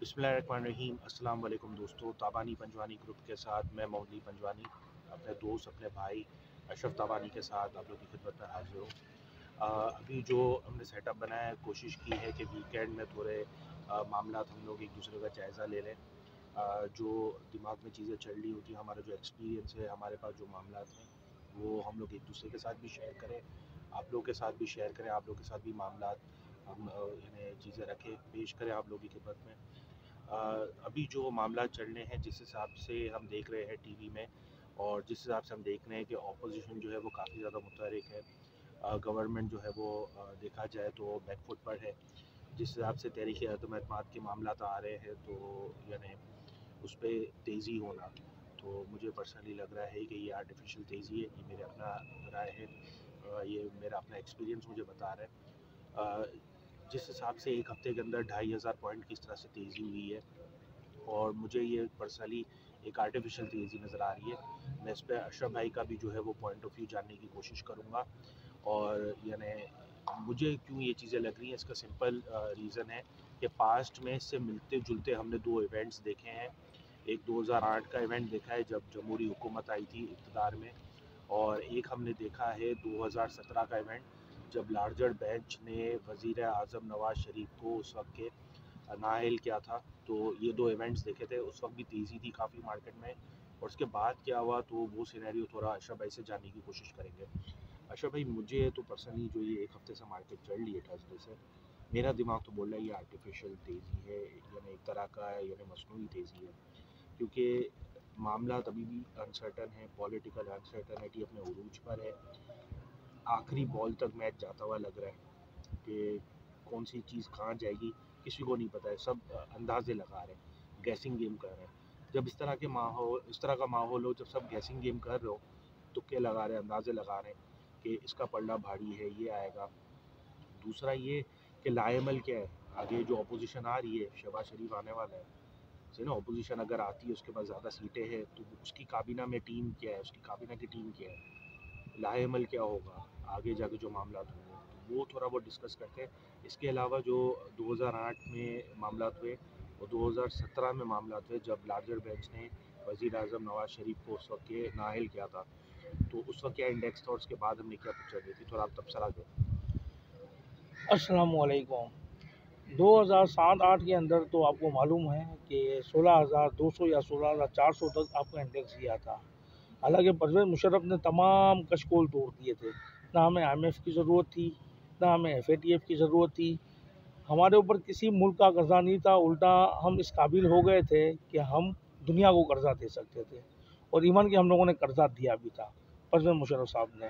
बिस्मिल्लाहिर्रहमानिर्रहीम। अस्सलाम वालेकुम दोस्तों। ताबानी पंजवानी ग्रुप के साथ मैं मौली पंजवानी अपने दोस्त अपने भाई अशरफ ताबानी के साथ आप लोग की खिदमत में हाजिर हूँ। अभी जो हमने सेटअप बनाया है, कोशिश की है कि वीकेंड में थोड़े मामलात हम लोग एक दूसरे का जायज़ा ले लें। जो दिमाग में चीज़ें चल रही होती हैं, हमारा जो एक्सपीरियंस है, हमारे पास जो मामलात हैं, वो हम लोग एक दूसरे के साथ भी शेयर करें, आप लोग के साथ भी शेयर करें, आप लोग के साथ भी मामलात हम इन्हें चीज़ें रखें, पेश करें आप लोगों की खिदमत में। अभी जो मामला चल रहे हैं, जिस हिसाब से हम देख रहे हैं टीवी में, और जिस हिसाब से हम देख रहे हैं कि अपोजिशन जो है वो काफ़ी ज़्यादा मुतहरिक है, गवर्नमेंट जो है वो देखा जाए तो बैकफुट पर है। जिस हिसाब से तहरीक अदम एतमाद के मामला आ रहे हैं, तो यानी उस पर तेज़ी होना, तो मुझे पर्सनली लग रहा है कि ये आर्टिफिशियल तेज़ी है। ये मेरे अपना राय है, ये मेरा अपना एक्सपीरियंस मुझे बता रहा है। जिस हिसाब से एक हफ़्ते के अंदर 2500 पॉइंट किस तरह से तेज़ी हुई है, और मुझे ये पर्सनली एक आर्टिफिशियल तेज़ी नज़र आ रही है। मैं इस पर अशरफ भाई का भी जो है वो पॉइंट ऑफ व्यू जानने की कोशिश करूँगा। और यानी मुझे क्यों ये चीज़ें लग रही हैं, इसका सिंपल रीज़न है कि पास्ट में इससे मिलते जुलते हमने दो इवेंट्स देखे हैं। एक 2008 का इवेंट देखा है जब जमहूरी हुकूमत आई थी इक़्तिदार में, और एक हमने देखा है 2017 का इवेंट जब लार्जर बेंच ने वज़ीर आज़म नवाज़ शरीफ को उस वक्त के नाअहल किया था। तो ये दो इवेंट्स देखे थे, उस वक्त भी तेज़ी थी काफ़ी मार्केट में, और उसके बाद क्या हुआ तो वो सिनेरियो थोड़ा अशरफ भाई से जानने की कोशिश करेंगे। अशरफ भाई, मुझे तो पर्सनली जो ये एक हफ़्ते से मार्केट चल रही है थर्सडे से, मेरा दिमाग तो बोल रहा है ये आर्टिफिशियल तेज़ी है, यानी एक तरह का है, यानी मसनूई तेज़ी है। क्योंकि मामला अभी भी अनसर्टन है, पॉलिटिकल अनसर्टनिटी अपने उरूज पर है। आखिरी बॉल तक मैच जाता हुआ लग रहा है कि कौन सी चीज़ कहाँ जाएगी किसी को नहीं पता है। सब अंदाजे लगा रहे हैं, गैसिंग गेम कर रहे हैं। जब इस तरह का माहौल हो, जब सब गैसिंग गेम कर रहे हो, तुक्के लगा रहे हैं, अंदाजे लगा रहे हैं कि इसका पलड़ा भारी है, ये आएगा। दूसरा ये कि लाएमल क्या है, आगे जो अपोजिशन आ रही है, शहबाज शरीफ आने वाला है से ना, अपोजिशन अगर आती है उसके पास ज़्यादा सीटें हैं, तो उसकी काबीना में टीम क्या है, उसकी काबीना की टीम क्या है, लाएमल क्या होगा, आगे जाके जो मामला होंगे, तो वो थोड़ा बहुत डिस्कस करते हैं। इसके अलावा जो 2008 में मामला हुए और 2017 में मामला हुए जब लार्जर बेंच ने वज़ीर आज़म नवाज़ शरीफ को उस वक्त के नाअहल किया था, तो उस वक्त क्या इंडेक्स था और उसके बाद हमने क्या पिक्चर दी थी, थोड़ा आप तबसरा दें। अस्सलामुअलैकुम। 2007-8 के अंदर तो आपको मालूम है कि 16,200 या 16,400 तक आपका इंडेक्स गया था। हालांकि परवेज़ मुशर्रफ ने तमाम कशकोल तोड़ दिए थे। ना हमें IMF की ज़रूरत थी, ना हमें FATF की ज़रूरत थी। हमारे ऊपर किसी मुल्क का कर्जा नहीं था, उल्टा हम इस काबिल हो गए थे कि हम दुनिया को कर्जा दे सकते थे, और इवन कि हम लोगों ने कर्जा दिया भी था परवेज़ मुशर्रफ साहब ने।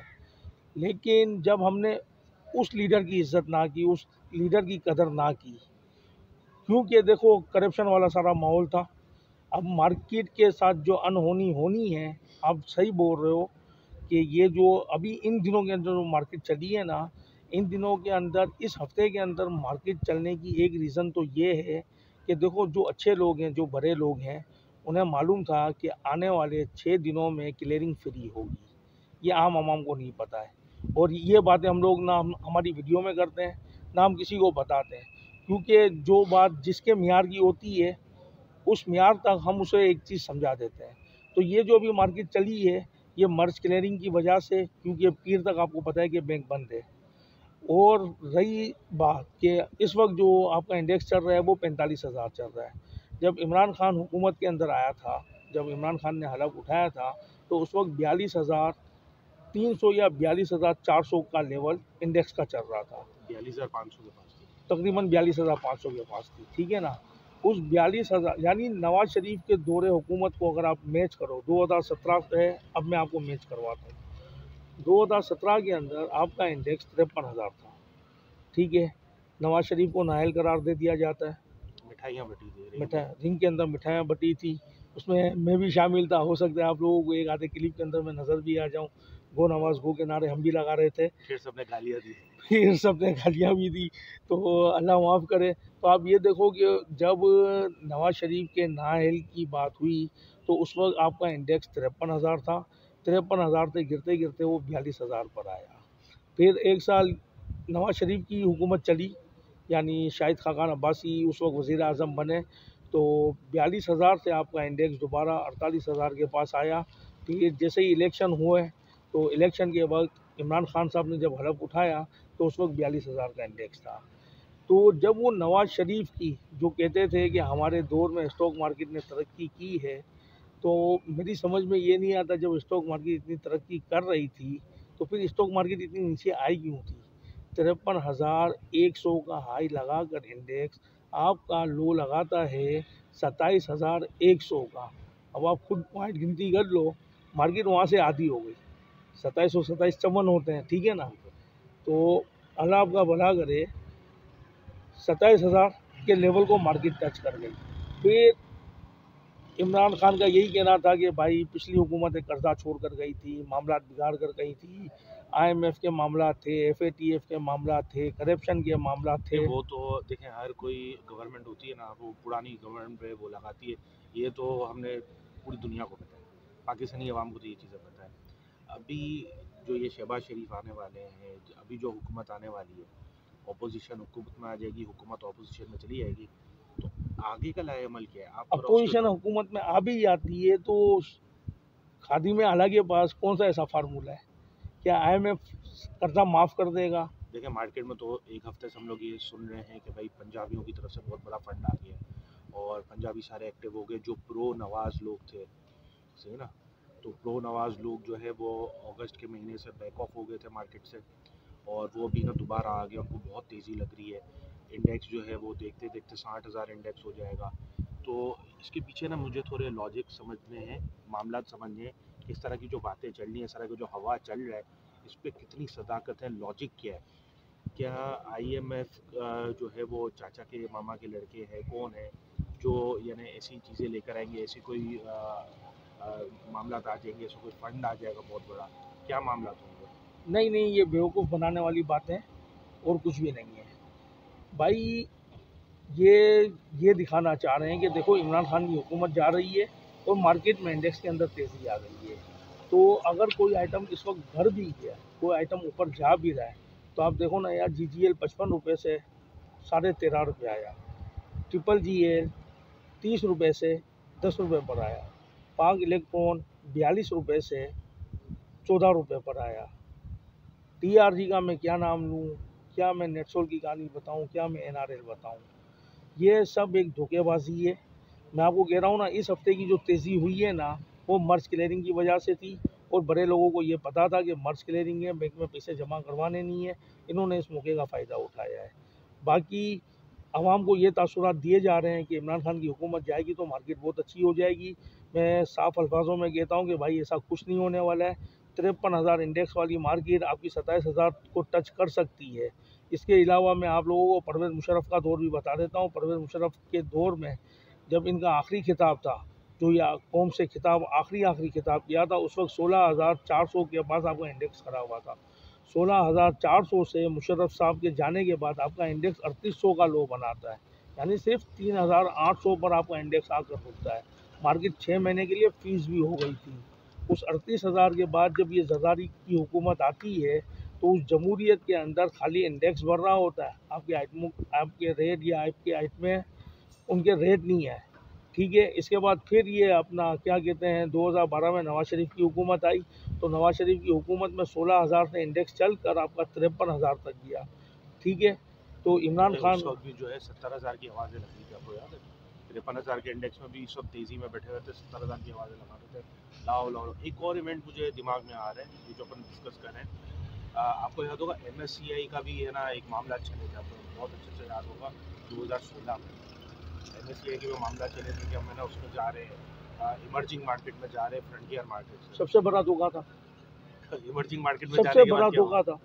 लेकिन जब हमने उस लीडर की इज्जत ना की, उस लीडर की कदर ना की, क्योंकि देखो करप्शन वाला सारा माहौल था। अब मार्केट के साथ जो अनहोनी होनी है, आप सही बोल रहे हो कि ये जो अभी इन दिनों के अंदर जो मार्केट चली है ना, इन दिनों के अंदर इस हफ्ते के अंदर मार्केट चलने की एक रीज़न तो ये है कि देखो जो अच्छे लोग हैं, जो बड़े लोग हैं, उन्हें मालूम था कि आने वाले 6 दिनों में क्लियरिंग फ्री होगी। ये आम आवाम को नहीं पता है, और ये बातें हम लोग ना हमारी वीडियो में करते हैं, ना हम किसी को बताते हैं, क्योंकि जो बात जिसके मियार की होती है उस मियार तक हम उसे एक चीज़ समझा देते हैं। तो ये जो अभी मार्केट चली है, ये मर्ज क्लियरिंग की वजह से, क्योंकि पीर तक आपको पता है कि बैंक बंद है। और रही बात कि इस वक्त जो आपका इंडेक्स चल रहा है वो 45,000 चल रहा है। जब इमरान खान हुकूमत के अंदर आया था, जब इमरान खान ने हलफ उठाया था, तो उस वक्त 42,300 या 42,400 का लेवल इंडेक्स का चल रहा था। 42,500 के पास थी। तकरीबन 42,500 के पास थी, ठीक है ना। उस 42,000 यानी नवाज शरीफ के दौरे हुकूमत को अगर आप मैच करो, 2017 से अब मैं आपको मैच करवाता हूँ। 2017 के अंदर आपका इंडेक्स 53,000 था, ठीक है। नवाज शरीफ को नाअहल करार दे दिया जाता है, मिठाइयाँ बटी थी, मिठाई रिंग के अंदर मिठाइयाँ बटी थी, उसमें मैं भी शामिल था। हो सकता है आप लोगों को एक आधे क्लिप के अंदर मैं नज़र भी आ जाऊँ। गो नवाज गो के नारे हम भी लगा रहे थे, फिर सबने गालियाँ दी। फिर सबने गालियाँ भी दी, तो अल्लाह माफ़ करे। तो आप ये देखो कि जब नवाज शरीफ के नाअहल की बात हुई, तो उस वक्त आपका इंडेक्स 53,000 था। 53,000 से गिरते गिरते वो 42,000 पर आया। फिर एक साल नवाज शरीफ की हुकूमत चली, यानी शाहिद खाकान अब्बासी उस वक्त वज़ीर आज़म बने, तो 42,000 से आपका इंडेक्स दोबारा 48,000 के पास आया। फिर जैसे ही इलेक्शन हुए तो इलेक्शन के वक्त इमरान खान साहब ने जब हलफ उठाया तो उस वक्त 42,000 का इंडेक्स था। तो जब वो नवाज़ शरीफ की जो कहते थे कि हमारे दौर में स्टॉक मार्केट ने तरक्की की है, तो मेरी समझ में ये नहीं आता, जब स्टॉक मार्केट इतनी तरक्की कर रही थी तो फिर स्टॉक मार्केट इतनी नीचे आई क्यों थी। 53,100 का हाई लगाकर इंडेक्स आपका लो लगाता है 27,100 का। अब आप खुद पॉइंट गिनती कर लो, मार्केट वहाँ से आधी हो गई, 2727 चमन होते हैं, ठीक है ना। तो अल्लाह आपका भला करे, 27,000 के लेवल को मार्केट टच कर गई। फिर इमरान खान का यही कहना था कि भाई पिछली हुकूमतें कर्जा छोड़ कर गई थी, मामला बिगाड़ कर गई थी, IMF के मामला थे, FATF के मामला थे, करप्शन के मामला थे। वो तो देखें, हर कोई गवर्नमेंट होती है ना, वो पुरानी गवर्नमेंट पे वो लगाती है। ये तो हमने पूरी दुनिया को पता है, पाकिस्तानी अवाम को तो ये चीज़ें पता है। अभी जो ये शहबाज शरीफ आने वाले हैं, अभी जो हुकूमत आने वाली है, अपोजिशन हुकूमत में आ जाएगी, हुकूमत अपोजिशन में चली जाएगी, तो आगे का लाए अमल क्या है? आप अपोजिशन हुकूमत में आ भी जाती है तो खादी में आला के पास कौन सा ऐसा फार्मूला है, क्या IMF कर्जा माफ़ कर देगा? देखिए, मार्केट में तो एक हफ्ते से हम लोग ये सुन रहे हैं कि भाई पंजाबियों की तरफ से बहुत बड़ा फंड आ गया और पंजाबी सारे एक्टिव हो गए, जो प्रो नवाज़ लोग थे, सही ना। तो प्रो नवाज़ लोग जो है वो अगस्त के महीने से बैक ऑफ हो गए थे मार्केट से, और वो अभी ना दोबारा आ गया, उनको बहुत तेज़ी लग रही है। इंडेक्स जो है वो देखते देखते 60,000 इंडेक्स हो जाएगा। तो इसके पीछे ना मुझे थोड़े लॉजिक समझने हैं, मामला समझने हैं, किस तरह की जो बातें चल रही हैं, इस तरह का जो हवा चल रहा है, इस पर कितनी सदाकत है, लॉजिक क्या है। क्या IMF जो है वो चाचा के मामा के लड़के हैं, कौन है जो यानी ऐसी चीज़ें लेकर आएंगे, ऐसी कोई मामला आ जाएंगे, ऐसा कोई फंड आ जाएगा बहुत बड़ा, क्या मामला होंगे? नहीं नहीं, ये बेवकूफ़ बनाने वाली बातें और कुछ भी नहीं है भाई। ये दिखाना चाह रहे हैं कि देखो इमरान खान की हुकूमत जा रही है और मार्केट में इंडेक्स के अंदर तेज़ी आ गई है। तो अगर कोई आइटम इस वक्त घट भी गया, कोई आइटम ऊपर जा भी रहा है, तो आप देखो ना यार, GGL 55 रुपये से 13.5 रुपये आया, GGL 30 रुपये से 10 रुपये पर आया, पाक इलेक्ट्रॉन 42 रुपये से 14 रुपये पर आया। TRG का मैं क्या नाम लूँ, क्या मैं नेटसोल की कहानी बताऊँ, क्या मैं NRL बताऊँ, ये सब एक धोखेबाजी है। मैं आपको कह रहा हूँ ना, इस हफ्ते की जो तेज़ी हुई है ना, वो मर्ज क्लियरिंग की वजह से थी, और बड़े लोगों को ये पता था कि मर्ज क्लियरिंग है, बैंक में पैसे जमा करवाने नहीं है, इन्होंने इस मौके का फ़ायदा उठाया है। बाकी आवाम को ये तासुरात दिए जा रहे हैं कि इमरान खान की हुकूमत जाएगी तो मार्केट बहुत अच्छी हो जाएगी। मैं साफ अल्फाजों में कहता हूँ कि भाई ऐसा कुछ नहीं होने वाला है। 53,000 इंडेक्स वाली मार्केट आपकी 27,000 को टच कर सकती है। इसके अलावा मैं आप लोगों को परवेज़ मुशर्रफ का दौर भी बता देता हूँ। परवेज़ मुशर्रफ के दौर में जब इनका आखिरी खिताब था, जो या कौम से खिताब आखिरी खिताब किया था, उस वक्त 16,400 के पास आपका इंडेक्स खड़ा हुआ था। 16,400 से मुशर्रफ साहब के जाने के बाद आपका इंडेक्स 3800 का लो बनाता है, यानी सिर्फ 3,800 पर आपका इंडेक्स आकर रुकता है। मार्केट 6 महीने के लिए फ्रीज भी हो गई थी। उस 38,000 के बाद जब ये ज़रदारी की हुकूमत आती है तो उस जमहूरियत के अंदर खाली इंडेक्स बढ़ रहा होता है, आपके आइटमों आपके रेट या आपके आइटमें उनके रेट नहीं है, ठीक है। इसके बाद फिर ये अपना क्या कहते हैं, 2012 में नवाज़ शरीफ की हुकूमत आई, तो नवाज़ शरीफ की हुकूमत में 16,000 से इंडेक्स चल कर आपका 53,000 तक गया, ठीक है। तो इमरान खान भी जो है 70,000 की आवाज़ें लग रही थी, आपको याद है? 53,000 के इंडेक्स में भी सब तेज़ी में बैठे हुए थे, 70,000 की आवाज़ें लगा रहे थे। लाओ लाओ, एक और इवेंट मुझे दिमाग में आ रहा है, ये जो अपन डिस्कस कर रहे हैं। आपको याद होगा MSCI का भी है ना एक मामला चले था, आपको बहुत अच्छे से याद होगा। 2016 में MSCI के जो मामला चले थे कि हम है ना उसमें जा रहे हैं, इमर्जिंग मार्केट में जा रहे हैं, फ्रंटियर मार्केट से। सबसे बड़ा धोखा था, इमर्जिंग मार्केट में सबसे बड़ा धोखा था।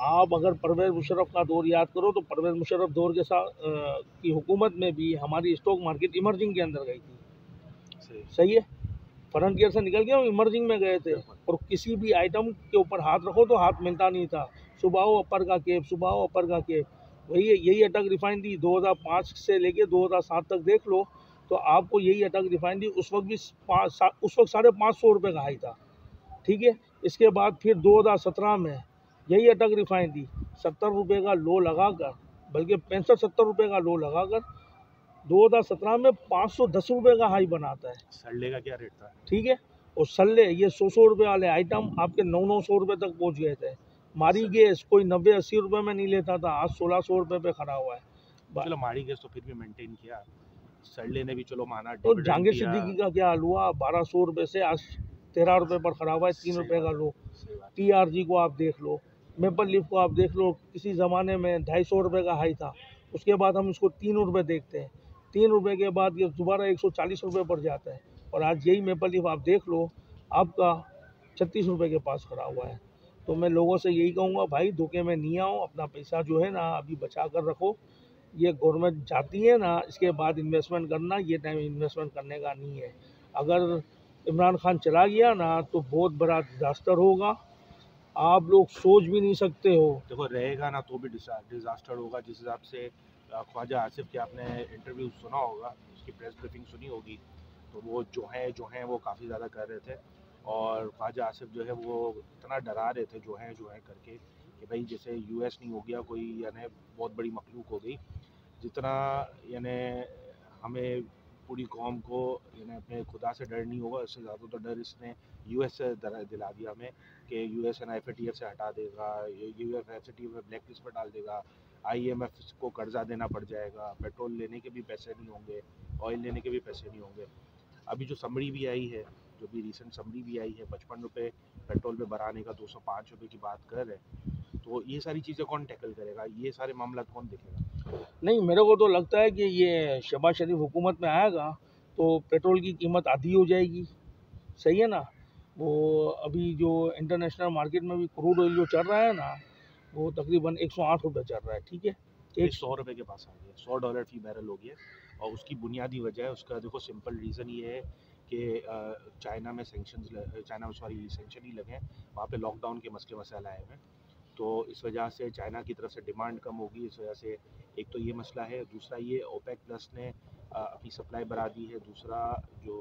आप अगर परवेज़ मुशर्रफ का दौर याद करो तो परवेज़ मुशर्रफ दौर के साथ की हुकूमत में भी हमारी स्टॉक मार्केट इमर्जिंग के अंदर गई थी, सही है। फ्रंटियर से निकल के हम इमर्जिंग में गए थे, और किसी भी आइटम के ऊपर हाथ रखो तो हाथ मिलता नहीं था। सुबह अपर का केप, सुबह अपर का केप, वही यही अटक रिफाइन थी। 2005 से लेके 2007 तक देख लो तो आपको यही अटक रिफाइन थी। उस वक्त भी उस वक्त 550 रुपये का हाई था, ठीक है। इसके बाद फिर 2017 में यही अटक रिफाइन थी, 70 रुपये का लो लगाकर, बल्कि 65-70 रुपये का लो लगाकर 2017 में 510 रुपये का हाई बनाता है, सल्ले का क्या रेट था? ठीक है। और सल्ले ये 100 रुपये वाले आइटम आपके 900 रुपये तक पहुंच गए थे। मारी गैस कोई 90-80 रुपये में नहीं लेता था, आज 1600 रुपये पे खड़ा हुआ है। चलो मारी गैस तो फिर भी मेंटेन किया, सल्ले ने भी चलो माना। तो जहांगीर सिद्दीकी का क्या हाल हुआ, 1200 रुपये से आज 13 रुपये पर खड़ा हुआ है, 3 रुपये का लो। TRG को आप देख लो, मेपल लीफ को आप देख लो, किसी ज़माने में 250 रुपये का हाई था, उसके बाद हम इसको 3 रुपये देखते हैं, 3 रुपये के बाद ये दोबारा 140 रुपये पर जाता है, और आज यही मेपल लीफ आप देख लो आपका 36 रुपये के पास खड़ा हुआ है। तो मैं लोगों से यही कहूँगा, भाई धोखे में नहीं आओ, अपना पैसा जो है ना अभी बचा कर रखो। ये गवर्नमेंट जाती है ना, इसके बाद इन्वेस्टमेंट करना, ये टाइम इन्वेस्टमेंट करने का नहीं है। अगर इमरान खान चला गया ना तो बहुत बड़ा डिजास्टर होगा, आप लोग सोच भी नहीं सकते हो। देखो रहेगा ना तो भी डिजास्टर होगा। जिस हिसाब से ख्वाजा आसिफ के आपने इंटरव्यू सुना होगा, उसकी प्रेस ब्रीफिंग सुनी होगी, तो वो जो है वो काफ़ी ज़्यादा कर रहे थे। और ख्वाजा आसिफ जो है वो इतना डरा रहे थे जो है करके कि भाई जैसे US नहीं हो गया कोई, यानी बहुत बड़ी मखलूक हो गई। जितना यानी हमें पूरी कौम को यानी अपने खुदा से डर नहीं होगा, उससे ज़्यादा तो डर इसने US से दिला दिया हमें कि US FATF से हटा देगा, FATF में ब्लैक लिस्ट पर डाल देगा, IMF को कर्जा देना पड़ जाएगा, पेट्रोल लेने के भी पैसे नहीं होंगे, ऑयल लेने के भी पैसे नहीं होंगे। अभी जो समरी भी आई है, जो भी रिसेंट समरी भी आई है, 55 रुपये पेट्रोल पे बढ़ाने का 205 रुपये की बात कर रहे हैं। तो ये सारी चीज़ें कौन टैकल करेगा, ये सारे मामला कौन देखेगा? नहीं, मेरे को तो लगता है कि ये शहबाज शरीफ हुकूमत में आएगा तो पेट्रोल की कीमत आधी हो जाएगी, सही है ना। वो अभी जो इंटरनेशनल मार्केट में भी क्रूड ऑयल जो चल रहा है ना, वो तकरीबन 108 रुपये चल रहा है, ठीक है। एक 100 रुपये के पास आ गया, $100 फी बैरल हो गया। और उसकी बुनियादी वजह है, उसका देखो सिंपल रीज़न ये है कि चाइना में सेंक्शन ही लगे हैं, वहाँ पे लॉकडाउन के मसले आए हैं। तो इस वजह से चाइना की तरफ से डिमांड कम होगी, इस वजह से एक तो ये मसला है। दूसरा ये OPEC प्लस ने अपनी सप्लाई बढ़ा दी है। दूसरा जो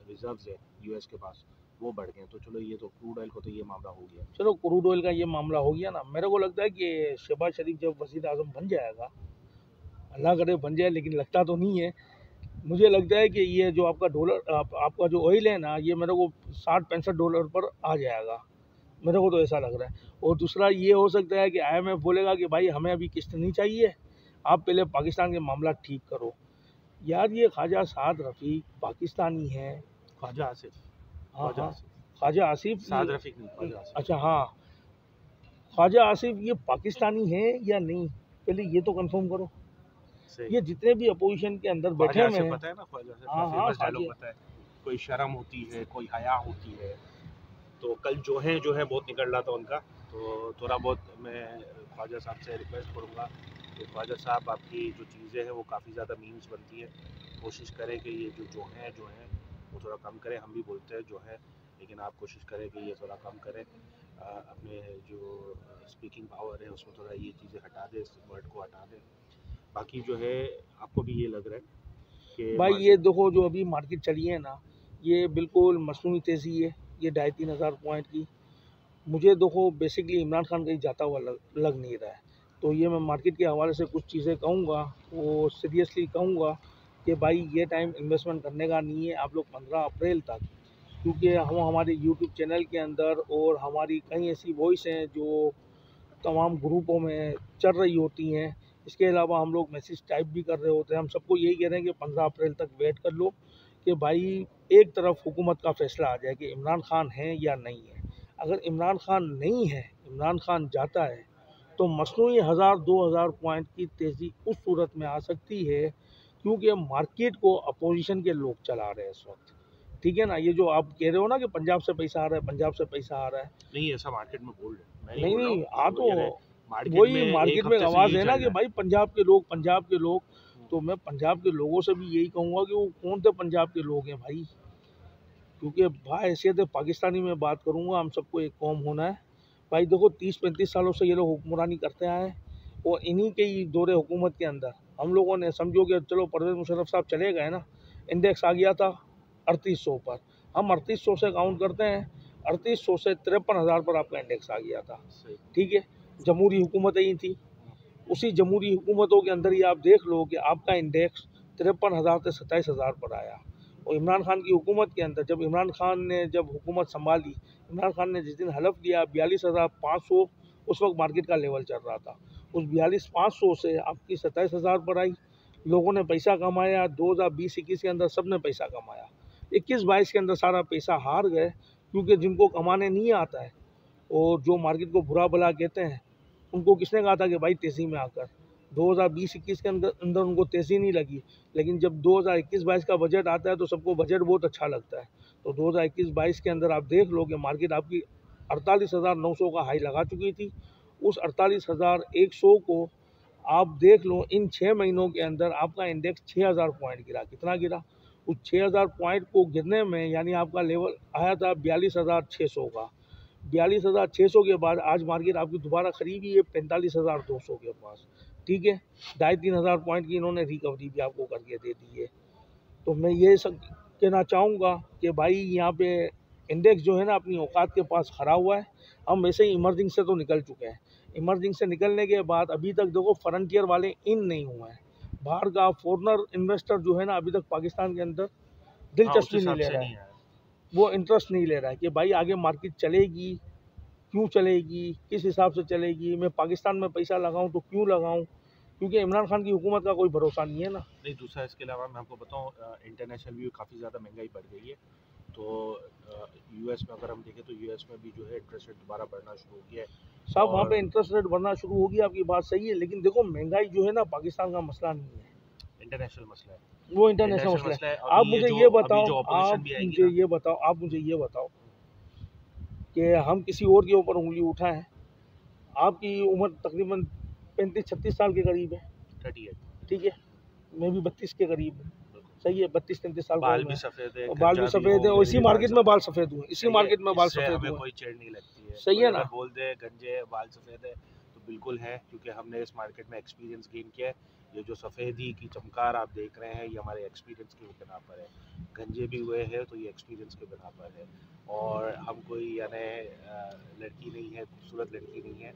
रिजर्व्स है US के पास वो बढ़ गए। तो चलो ये तो क्रूड ऑयल को तो ये मामला हो गया। चलो क्रूड ऑयल का ये मामला हो गया ना, मेरे को लगता है कि शहबाज शरीफ जब वज़ीर आज़म बन जाएगा, अल्लाह करे बन जाए, लेकिन लगता तो नहीं है, मुझे लगता है कि ये जो आपका डॉलर आपका जो ऑयल है ना, ये मेरे को $60-65 पर आ जाएगा, मेरे को तो ऐसा लग रहा है। और दूसरा ये हो सकता है कि IMF बोलेगा कि भाई हमें अभी किस्त नहीं चाहिए, आप पहले पाकिस्तान के मामला ठीक करो। यार ये ख्वाजा साद रफ़ीक पाकिस्तानी है। ख्वाजा आसिफ, हाँ हाँ, ख्वाजा आसिफ, साद रफ़ीक नहीं, ख्वाजा आसिफ। अच्छा हाँ, ख्वाजा आसिफ ये पाकिस्तानी है या नहीं, पहले ये तो कंफर्म करो। ये जितने भी अपोजिशन के अंदर बैठे हुए हैं, पता है ना ख्वाजा आसिफ हाँ का हाँ, फेमस डायलॉग पता है, कोई शर्म होती है, कोई हया होती है। तो कल जो है बहुत निकल रहा था उनका, तो थोड़ा बहुत मैं ख्वाजा साहब से रिक्वेस्ट करूँगा कि ख्वाजा साहब आपकी जो चीज़ें हैं वो काफ़ी ज़्यादा मीम्स बनती है, कोशिश करें कि ये जो है वो थोड़ा कम करें। हम भी बोलते हैं जो है, लेकिन आप कोशिश करें कि ये थोड़ा कम करें। अपने जो स्पीकिंग पावर है उसमें थोड़ा ये चीज़ें हटा दें, इस वर्ड को हटा दें। बाकी जो है आपको भी ये लग रहा है कि भाई ये देखो जो अभी मार्केट चली है ना, ये बिल्कुल मसनूई तेज़ी है, ये 2,500 पॉइंट की। मुझे देखो बेसिकली इमरान खान कहीं जाता हुआ लग नहीं रहा है। तो ये मैं मार्केट के हवाले से कुछ चीज़ें कहूँगा, वो सीरियसली कहूँगा कि भाई ये टाइम इन्वेस्टमेंट करने का नहीं है। आप लोग 15 अप्रैल तक, क्योंकि हम हमारे यूट्यूब चैनल के अंदर और हमारी कई ऐसी वॉइस हैं जो तमाम ग्रुपों में चल रही होती हैं, इसके अलावा हम लोग मैसेज टाइप भी कर रहे होते हैं। हम सबको यही कह रहे हैं कि 15 अप्रैल तक वेट कर लो कि भाई एक तरफ हुकूमत का फ़ैसला आ जाए कि इमरान खान है या नहीं है। अगर इमरान खान नहीं है, इमरान खान जाता है, तो मसनूई 1000-2000 पॉइंट की तेज़ी उस सूरत में आ सकती है, क्योंकि मार्केट को अपोजिशन के लोग चला रहे हैं इस वक्त, ठीक है ना। ये जो आप कह रहे हो ना कि पंजाब से पैसा आ रहा है, पंजाब से पैसा आ रहा है, नहीं ऐसा मार्केट में बोल रहे, नहीं आ तो वही मार्केट में आवाज़ है ना कि भाई पंजाब के लोग, पंजाब के लोग। तो मैं पंजाब के लोगों से भी यही कहूँगा कि वो कौन से पंजाब के लोग हैं भाई, क्योंकि भाई हैसियत पाकिस्तानी में बात करूँगा, हम सबको एक कौम होना है। भाई देखो 30-35 सालों से ये लोग हुक्मरानी करते आए हैं, और इन्हीं के ही दौरे हुकूमत के अंदर हम लोगों ने समझो कि चलो परवेज़ मुशर्रफ साहब चले गए ना, इंडेक्स आ गया था 3800 पर, हम 3800 से काउंट करते हैं, 3800 से 53,000 पर आपका इंडेक्स आ गया था, ठीक है। जमहूरी हुकूमतें ही थी, उसी जमहूरी हुकूमतों के अंदर ही आप देख लो कि आपका इंडेक्स 53,000 से 27,000 पर आया। और इमरान खान की हुकूमत के अंदर जब इमरान खान ने जब हुकूमत संभाली, इमरान खान ने जिस दिन हलफ लिया 42,500 उस वक्त मार्केट का लेवल चल रहा था, उस 42,500 से आपकी 27,000 पर आई। लोगों ने पैसा कमाया, 2020-21 के अंदर सब ने पैसा कमाया। 21-22 के अंदर सारा पैसा हार गए, क्योंकि जिनको कमाने नहीं आता है और जो मार्केट को बुरा भला कहते हैं, उनको किसने कहा था कि भाई तेज़ी में आकर 2020-21 के अंदर उनको तेज़ी नहीं लगी। लेकिन जब 2021-22 का बजट आता है तो सबको बजट बहुत अच्छा लगता है। तो 2021-22 के अंदर आप देख लो कि मार्केट आपकी 48,900 का हाई लगा चुकी थी। उस 48,100 को आप देख लो, इन 6 महीनों के अंदर आपका इंडेक्स 6,000 पॉइंट गिरा। कितना गिरा? उस 6,000 पॉइंट को गिरने में यानी आपका लेवल आया था 42,600 का। 42,600 के बाद आज मार्केट आपकी दोबारा खरीदी है 45,200 के पास। ठीक है, 2,500-3,000 पॉइंट की इन्होंने रिकवरी भी आपको करके दे दी है। तो मैं ये सब कहना चाहूँगा कि भाई यहाँ पे इंडेक्स जो है ना अपनी औकात के पास खड़ा हुआ है। हम वैसे ही इमर्जिंग से तो निकल चुके हैं। इमर्जिंग से निकलने के बाद अभी तक देखो फ्रंटियर वाले इन नहीं हुए हैं। बाहर का फॉरनर इन्वेस्टर जो है ना अभी तक पाकिस्तान के अंदर दिलचस्पी नहीं ले रहा है, वो इंटरेस्ट नहीं ले रहा है कि भाई आगे मार्केट चलेगी, क्यों चलेगी, किस हिसाब से चलेगी, मैं पाकिस्तान में पैसा लगाऊं तो क्यों लगाऊं, क्योंकि इमरान खान की हुकूमत का कोई भरोसा नहीं है ना। नहीं, दूसरा इसके अलावा मैं आपको बताऊं, इंटरनेशनल भी काफ़ी ज़्यादा महंगाई बढ़ गई है। तो यूएस में अगर हम देखें तो यूएस में भी जो है इंटरेस्ट रेट दोबारा बढ़ना शुरू हो गया है। साहब वहाँ पे इंटरेस्ट रेट बढ़ना शुरू होगी, आपकी बात सही है, लेकिन देखो महंगाई जो है ना पाकिस्तान का मसला नहीं है, इंटरनेशनल मसला है, वो इंटरनेशनल मसला है। आप मुझे ये बताओ, आप मुझे ये बताओ कि हम किसी और के ऊपर उंगली उठाएं। आपकी उम्र तकरीबन 35-36 साल के करीब है, 38, ठीक है, मैं भी 32 के करीब हूँ, सही है, 32-33 साल बाल भी सफ़ेद है, बाल भी सफ़ेद है, और इसी मार्केट में बाल सफ़ेद हुए, इसी मार्केट में बाल सफ़ेद हुए, कोई चेड़ नहीं लगती है। सही है ना? बोल दे गंजे बाल सफ़ेद है तो बिल्कुल है, क्योंकि हमने इस मार्केट में एक्सपीरियंस गेन किया है। ये जो सफ़ेदी की चमकार आप देख रहे हैं, ये हमारे एक्सपीरियंस के बिना पर है। गंजे भी हुए हैं तो ये एक्सपीरियंस के बिना पर है। और हम कोई यानी लड़की नहीं है, खूबसूरत लड़की नहीं है।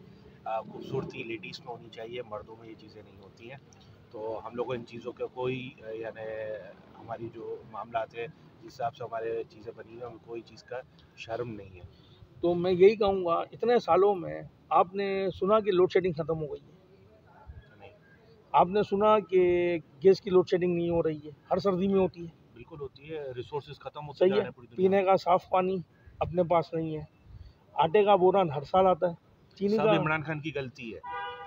खूबसूरती लेडीज़ में होनी चाहिए, मर्दों में ये चीज़ें नहीं होती हैं। तो हम लोगों इन चीज़ों का कोई यानी हमारी जो मामला है जिस हिसाब से हमारे चीज़ें बनी हुई हैं, हमें कोई चीज़ का शर्म नहीं है। तो मैं यही कहूँगा, इतने सालों में आपने सुना कि लोड शेडिंग ख़त्म हो गई है? नहीं, आपने सुना कि गैस की लोड शेडिंग नहीं हो रही है? हर सर्दी में होती है। बिल्कुल होती है, रिसोर्सेज ख़त्म होते सही जा है, रहे हैं पूरी दुनिया पीने का साफ़ पानी अपने पास नहीं है। आटे का बोरान हर साल आता है, चीनी सब का, इमरान खान की गलती है,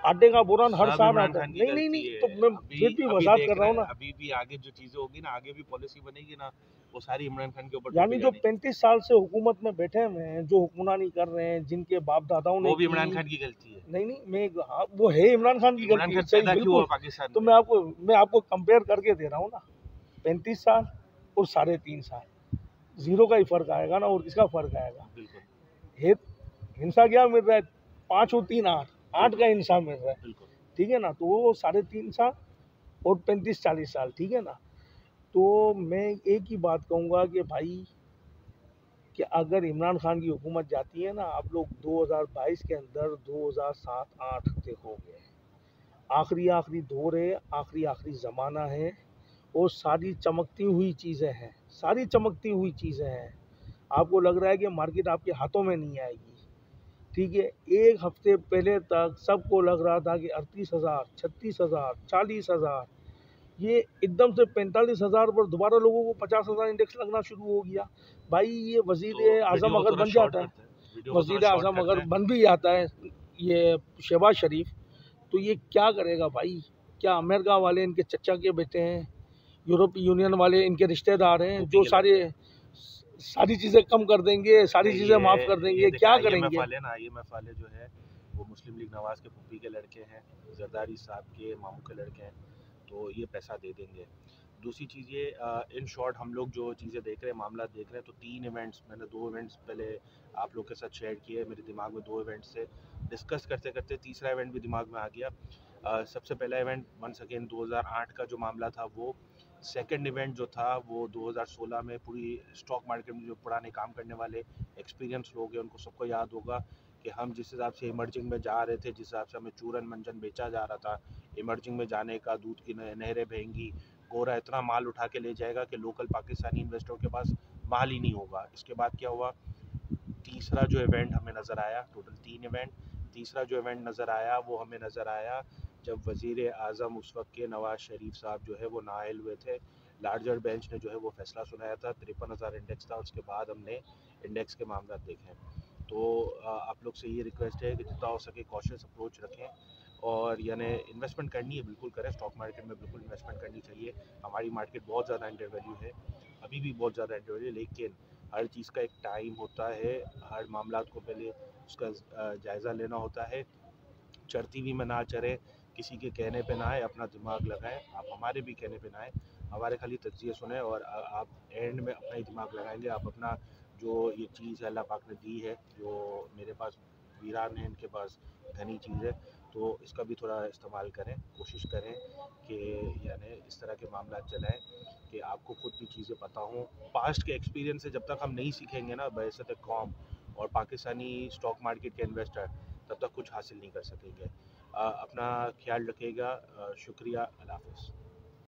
आटे का बोरान हर सब साल इमरान आता है। खान की नहीं नहीं गलती नहीं, है। तो मैं फिर भी वजाहत देख कर रहा हूँ ना, अभी भी आगे जो चीज़ें होगी ना, आगे भी पॉलिसी बनेगी ना, वो सारी इमरान खान के ऊपर यानी थोपी जो जानी। 35 साल से हुकूमत में बैठे हुए हैं, जो हुक्मरानी कर रहे हैं, जिनके बाप दादाओं ने वो भी की, इमरान खान की गलती है। नहीं नहीं, मैं हाँ, वो है इमरान खान की इमरान गलती, खान सही पैदा क्यों बिल्कुल। हुआ पाकिस्तान तो में? मैं आपको कंपेयर करके दे रहा हूँ ना, 35 साल और 3.5 साल, जीरो का ही फर्क आएगा ना, और किसका फर्क आएगा? बिल्कुल हे हिंसा क्या मिल रहा है? 5 और 3 8, 8 का हिंसा मिल रहा है, बिल्कुल। ठीक है ना? तो वो 3.5 साल और 35-40 साल, ठीक है ना? तो मैं एक ही बात कहूँगा कि भाई, कि अगर इमरान खान की हुकूमत जाती है ना, आप लोग 2022 के अंदर 2007-8 देखोगे, आखिरी दौर है, आखिरी ज़माना है, और सारी चमकती हुई चीज़ें हैं, सारी चमकती हुई चीज़ें हैं। आपको लग रहा है कि मार्केट आपके हाथों में नहीं आएगी, ठीक है? एक हफ्ते पहले तक सबको लग रहा था कि 38,000, 36,000, 40,000, ये एकदम से 45,000 पर दोबारा लोगों को 50,000 इंडेक्स लगना शुरू हो गया। भाई ये वज़ीर आज़म अगर बन जाता है, वज़ीर आज़म अगर बन भी जाता है ये शहबाज शरीफ, तो ये क्या करेगा भाई? क्या अमेरिका वाले इनके चचा के बेटे हैं, यूरोपीय यूनियन वाले इनके रिश्तेदार हैं, जो सारी चीज़ें कम कर देंगे, सारी चीज़ें माफ़ कर देंगे, क्या करेंगे? ये मफाले जो है वो मुस्लिम लीग नवाज़ के फूफी के लड़के हैं, जरदारी साहब के मामू के लड़के हैं, तो ये पैसा दे देंगे। दूसरी चीज़ ये, इन शॉर्ट हम लोग जो चीज़ें देख रहे हैं, मामला देख रहे हैं, तो 3 इवेंट्स, मैंने 2 इवेंट्स पहले आप लोग के साथ शेयर किए। मेरे दिमाग में 2 इवेंट्स से डिस्कस करते करते तीसरा इवेंट भी दिमाग में आ गया। सबसे पहला इवेंट वंस अगेन 2008 का जो मामला था वो। सेकंड इवेंट जो था वो 2016 में पूरी स्टॉक मार्केट में जो पुराने काम करने वाले एक्सपीरियंस लोग हैं उनको सबको याद होगा कि हम जिस हिसाब से इमर्जिंग में जा रहे थे, जिस हिसाब से हमें चूरन मंजन बेचा जा रहा था, इमर्जिंग में जाने का, दूध की नहरें बहेंगी, गोरा इतना माल उठा के ले जाएगा कि लोकल पाकिस्तानी इन्वेस्टरों के पास माल ही नहीं होगा। इसके बाद क्या हुआ, तीसरा जो इवेंट हमें नज़र आया, टोटल 3 इवेंट, तीसरा जो इवेंट नज़र आया वो हमें नज़र आया जब वज़ीर आज़म उस वक्त के नवाज़ शरीफ साहब जो है वो नाअहल हुए थे। लार्जर बेंच ने जो है वो फैसला सुनाया था, 53,000 इंडेक्स था। उसके बाद हमने इंडेक्स के मामला देखे। तो आप लोग से ये रिक्वेस्ट है कि जितना हो सके कॉशियस अप्रोच रखें, और यानी इन्वेस्टमेंट करनी है बिल्कुल करें, स्टॉक मार्केट में बिल्कुल इन्वेस्टमेंट करनी चाहिए। हमारी मार्केट बहुत ज़्यादा अंडर वैल्यू है, अभी भी बहुत ज़्यादा अंडर वैल्यू है, लेकिन हर चीज़ का एक टाइम होता है। हर मामला को पहले उसका जायज़ा लेना होता है। चढ़ती हुई में ना चढ़े, किसी के कहने पे ना आए, अपना दिमाग लगाएं। आप हमारे भी कहने पे ना आए, हमारे खाली तज्ज़िये सुने और आप एंड में अपना ही दिमाग लगाएंगे। आप अपना जो ये चीज़ है अल्लाह पाक ने दी है, जो मेरे पास वीरान है, इनके पास घनी चीज़ है, तो इसका भी थोड़ा इस्तेमाल करें। कोशिश करें कि यानी इस तरह के मामला चलाएं कि आपको खुद भी चीज़ें पता हों। पास्ट के एक्सपीरियंस से जब तक हम नहीं सीखेंगे ना बहसत कौम और पाकिस्तानी स्टॉक मार्केट के इन्वेस्टर, तब तक कुछ हासिल नहीं कर सकेंगे। अपना ख्याल रखिएगा। शुक्रिया। अल्लाह हाफ़िज़।